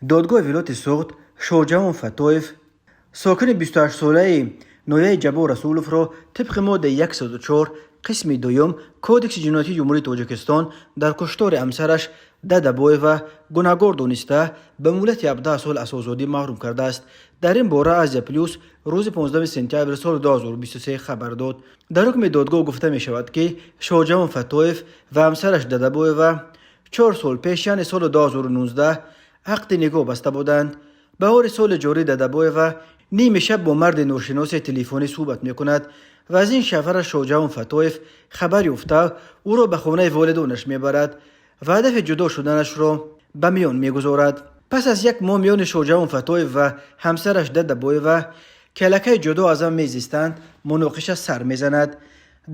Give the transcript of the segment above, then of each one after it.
دادگاه ولایت سوخت شوجهان فتویف ساکن 28 ساله نویه جبار رسولوف را طبق ماده 104 قسم دوم کودکس جنایتی جمهوری تاجیکستان در کشتار همسرش ددبایو گناهکار دانسته به مهلت 17 سال از آزادی محروم کرده است. در این باره از پلیس روز 15 سپتامبر سال 2023 خبر داد. در حکم دادگاه گفته می شود که شوجهان فتویف و همسرش ددبایو 4 سال پیش یعنی سال 2019 عقد نکاح بسته بودند. بهار سال جاری ددبایو نیمه شب با مرد ناشناس تلفنی صحبت می کند و از این شوهر شوجهان فتویف خبر یافته او را به خانه والدانش می برد و هدف جدا شدنش را به میان می گذارد. پس از یک ماه میان شوجهان فتویف و همسرش ددبایو که لکه جدا از هم میزیستند مناقشه سر میزند.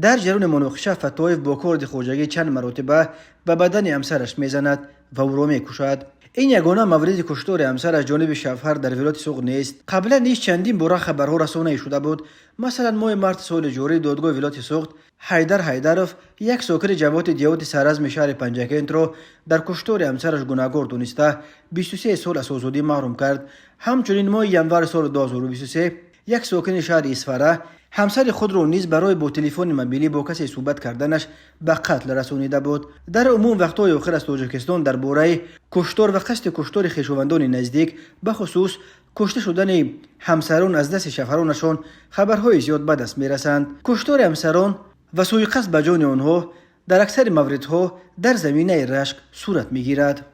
در جریان مناقشه فتویف با کارد خوجگی چند مرتبه به بدن همسرش میزند و او را میکشد. این یگانه مورد کشتار همسر از جانب شوهر در ولایت سوق نیست. قبلا نیز چندین باره خبرها رسانه‌ای شده بود. مثلا ماه مارس سال جاری دادگاه ولایت سوخت حیدر حیدروف یک ساکن جماعت دیوت سرزم شهر پنجکند را در کشتار همسرش گناهکار دانسته 23 سال از آزادی محروم کرد. همچنین ماه ینور سال 2023 یک ساکن شهر اسفره همسر خود را نیز برای با تلفن موبیلی با کسی صحبت کردنش به قتل رسانیده بود. در عموم وقت‌های آخر از تاجیکستان درباره کشتار و قصد کشتار خویشاوندان نزدیک به خصوص کشته شدن همسران از دست شوهرانشان خبرهای زیاد به دست می‌رسند. کشتار همسران و سوء قصد به جان آنها در اکثر موردها در زمینه رشک صورت می‌گیرد.